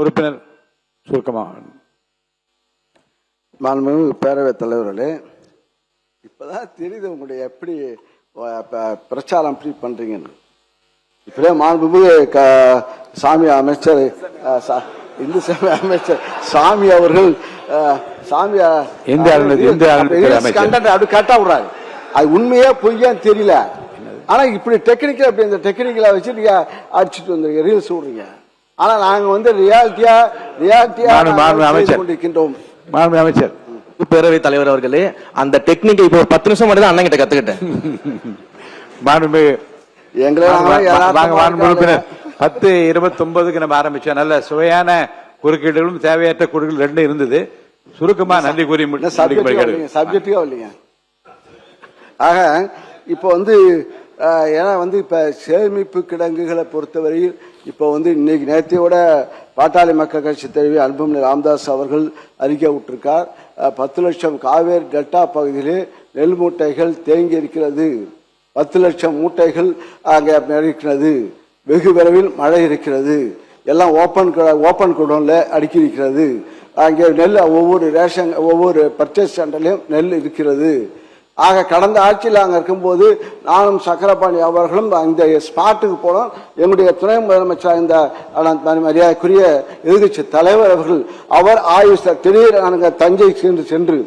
உறுப்பினர் சுருக்கமாக. மாண்புமிகு பேரவைத் தலைவர்களே, இப்பதான் தெரியுது உங்களுடைய எப்படி பிரச்சாரம் எப்படி பண்றீங்கன்னு. இப்படியே மாண்புமிகு சாமி அமைச்சர் இந்து சமய அமைச்சர் சாமி அவர்கள் அப்படி கேட்டா விடுறாரு. அது உண்மையே பொய்யான்னு தெரியல. ஆனா இப்படி டெக்னிக்கல் அப்படி இந்த டெக்னிக்கலா வச்சு நீங்க அடிச்சுட்டு வந்து ரீல்ஸ் விடுறீங்க. ஆனா நாங்க வந்து ரியாலிட்டியா கொண்டிருக்கின்றோம். அமைச்சர் பேரவைத் தலைவர் அவர்களே, அந்த டெக்னிக்கை இப்போ 10 நிமிஷம் மட்டும் தான் அண்ணன் கிட்ட கத்துக்கிட்டேன். 10:29 நம்ம ஆரம்பிச்சோம். நல்ல சுவையான குறுக்கீடுகளும் தேவையற்ற குறுக்கீடு ரெண்டும் இருந்தது. சுருக்கமா நன்றி கூறி சப்ஜெக்டிவா இல்லைங்க. ஆக இப்ப வந்து ஏன்னா வந்து இப்ப சேமிப்பு கிடங்குகளை பொறுத்தவரையில் இப்ப வந்து இன்னைக்கு நேற்றையோட பாட்டாளி மக்கள் கட்சி தலைவி அன்புமணி ராமதாஸ் அவர்கள் அறிக்கை விட்டிருக்கார். 10 லட்சம் காவேரி டெல்டா பகுதியிலே நெல் மூட்டைகள் தேங்கி இருக்கிறது. 10 லட்சம் மூட்டைகள் அங்கே இருக்கிறது. வெகு விரைவில் மழை இருக்கிறது. எல்லாம் ஓப்பன் குடோன்ல அடுக்கி இருக்கிறது. அங்கே நெல் ஒவ்வொரு பர்ச்சேஸ் சென்டர்லையும் நெல் இருக்கிறது. ஆக கடந்த ஆட்சியில் அங்கே இருக்கும்போது நானும் சக்கரபாணி அவர்களும் இந்த ஸ்பாட்டுக்கு போனோம். எங்களுடைய துணை முதலமைச்சர் இந்த மரியாதைக்குரிய எதிர்கட்சி தலைவர் அவர் ஆய்வு திடீர் தஞ்சை சென்று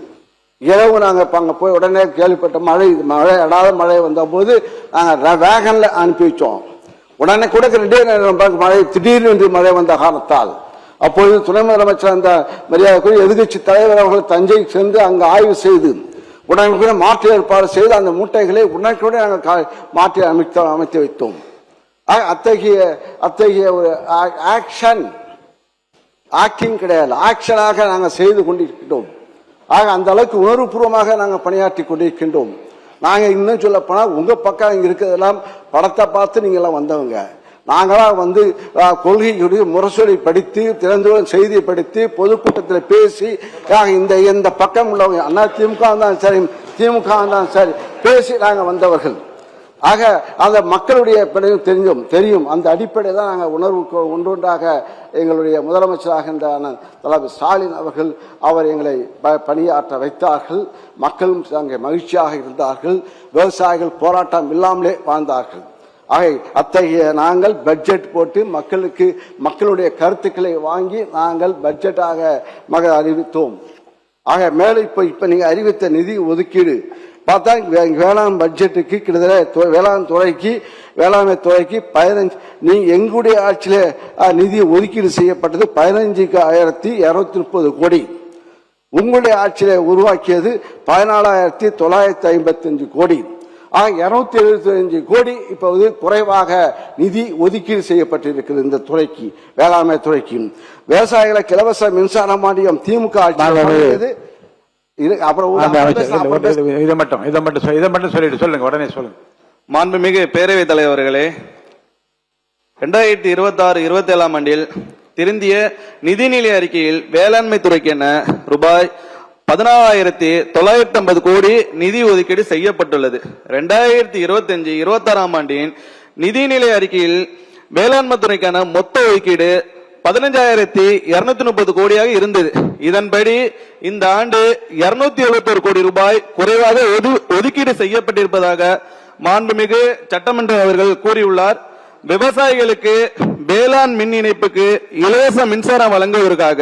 இரவு நாங்கள் அங்கே போய் உடனே கேள்விப்பட்ட மழை அடாத மழை வந்த போது நாங்கள் வேகன்ல அனுப்பி வச்சோம். உடனே கூட மழை திடீர்னு மழை வந்த காரணத்தால் அப்பொழுது துணை முதலமைச்சர் அந்த மரியாதைக்குரிய எதிர்கட்சி தலைவர் அவர்கள் தஞ்சை சென்று அங்கு ஆய்வு செய்து உடனே மாற்று ஏற்பாடு செய்து அந்த மூட்டைகளை உடனே நாங்கள் மாற்றி அமைத்து வைத்தோம். அத்தகைய ஒரு ஆக்டிங் கிடையாது, ஆக்ஷனாக நாங்கள் செய்து கொண்டிருக்கின்றோம். ஆக அந்த அளவுக்கு உணர்வுபூர்வமாக நாங்கள் பணியாற்றி கொண்டிருக்கின்றோம். நாங்கள் இன்னும் சொல்ல போனால் உங்க பக்கம் இங்க இருக்கிறதெல்லாம் படத்தை பார்த்து நீங்க எல்லாம் வந்தவங்க. நாங்களாம் வந்து கொள்கையுடைய முரசொலி படித்து திறந்துடன் செய்தியை படித்து பொதுக்கூட்டத்தில் பேசி இந்த பக்கம் உள்ளவங்க அண்ணா திமுக தான் சரி திமுக தான் சரி பேசி நாங்கள் வந்தவர்கள். ஆக அந்த மக்களுடைய தெரியும். அந்த அடிப்படையில் தான் நாங்கள் உணர்வுக்கு ஒன்றொன்றாக எங்களுடைய முதலமைச்சராக இந்த தளபதி ஸ்டாலின் அவர் எங்களை பணியாற்ற வைத்தார்கள். மக்களும் அங்கே மகிழ்ச்சியாக இருந்தார்கள். விவசாயிகள் போராட்டம் இல்லாமலே வாழ்ந்தார்கள். ஆக அத்தகைய நாங்கள் பட்ஜெட் போட்டு மக்களுடைய கருத்துக்களை வாங்கி நாங்கள் பட்ஜெட்டாக அறிவித்தோம். ஆக மேல இப்ப நீங்க அறிவித்த நிதி ஒதுக்கீடு பார்த்தா வேளாண் பட்ஜெட்டுக்கு கிட்டத்தட்ட வேளாண்மை துறைக்கு 15 நீங்க எங்களுடைய ஆட்சியில நிதி ஒதுக்கீடு செய்யப்பட்டது 15,230 கோடி. உங்களுடைய ஆட்சியில உருவாக்கியது 14,955 கோடி. 275 கோடி இப்போது குறைவாக நிதி ஒதுக்கீடு செய்யப்பட்டிருக்கிறது இந்த துறைக்கு, வேளாண்மை துறைக்கு. விவசாயிகளுக்கு இலவச மின்சார மானியம் திமுக ஆட்சி. மாண்புமிகு பேரவைத் தலைவர்களே, 2026-27 ஆண்டில் திருந்திய நிதிநிலை அறிக்கையில் வேளாண்மை துறைக்கு என ரூபாய் 14,950 கோடி நிதி ஒதுக்கீடு செய்யப்பட்டுள்ளது. 2025-26 ஆண்டின் நிதிநிலை அறிக்கையில் வேளாண்மை துறைக்கான மொத்த ஒதுக்கீடு 15,230 கோடியாக இருந்தது. இதன்படி இந்த ஆண்டு 271 கோடி ரூபாய் குறைவாக ஒதுக்கீடு செய்யப்பட்டிருப்பதாக மாண்புமிகு சட்டமன்ற அவர்கள் கூறியுள்ளார். விவசாயிகளுக்கு வேளாண் மின் இணைப்புக்கு இலவச மின்சாரம் வழங்குவதற்காக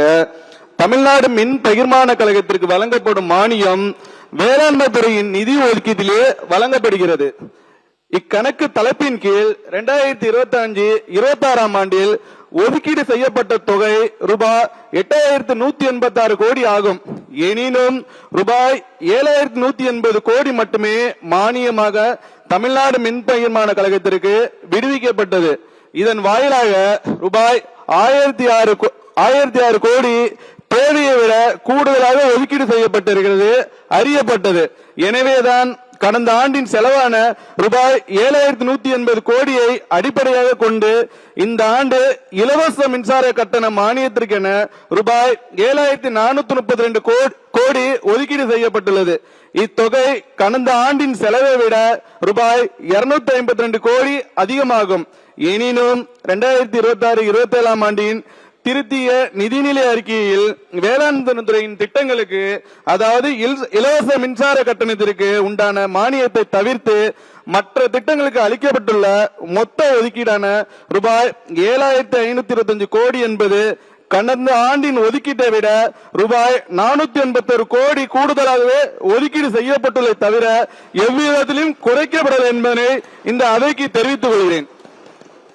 தமிழ்நாடு மின் பகிர்மான கழகத்திற்கு வழங்கப்படும் மானியம் வேளாண்மை துறையின் நிதி ஒதுக்கீட்டிலே வழங்கப்படுகிறது. இக்கணக்கு தலைப்பின் கீழ் 2025-26 ஆண்டில் ஒதுக்கீடு செய்யப்பட்ட தொகை ரூபாய் 8,186 கோடி ஆகும். எனினும் ரூபாய் 7,180 கோடி மட்டுமே மானியமாக தமிழ்நாடு மின் பகிர்மான கழகத்திற்கு விடுவிக்கப்பட்டது. இதன் வாயிலாக ரூபாய் 1,006 கோடி தேவையை விட கூடுதலாக ஒதுக்கீடு செய்யப்பட்டிருக்கிறது அறியப்பட்டது. எனவேதான் கடந்த ஆண்டின் செலவான ரூபாய் 7,180 கோடியை அடிப்படையாக கொண்டு இந்த ஆண்டு இலவச மின்சார கட்டண மானியத்திற்கென ரூபாய் 7,432 கோடி ஒதுக்கீடு செய்யப்பட்டுள்ளது. இத்தொகை கடந்த ஆண்டின் செலவை விட ரூபாய் 252 கோடி அதிகமாகும். எனினும் 2026-27 ஆண்டின் திருத்திய நிதிநிலை அறிக்கையில் வேளாண் துறையின் திட்டங்களுக்கு, அதாவது இலவச மின்சார கட்டணத்திற்கு உண்டான மானியத்தை தவிர்த்து மற்ற திட்டங்களுக்கு அளிக்கப்பட்டுள்ள மொத்த ஒதுக்கீடான ரூபாய் 7,525 கோடி என்பது கடந்த ஆண்டின் ஒதுக்கீட்டை விட ரூபாய் 481 கோடி கூடுதலாகவே ஒதுக்கீடு செய்யப்பட்டுள்ளதை தவிர எவ்விதத்திலும் குறைக்கப்படவில்லை என்பதை இந்த அவைக்கு தெரிவித்துக் கொள்கிறேன்.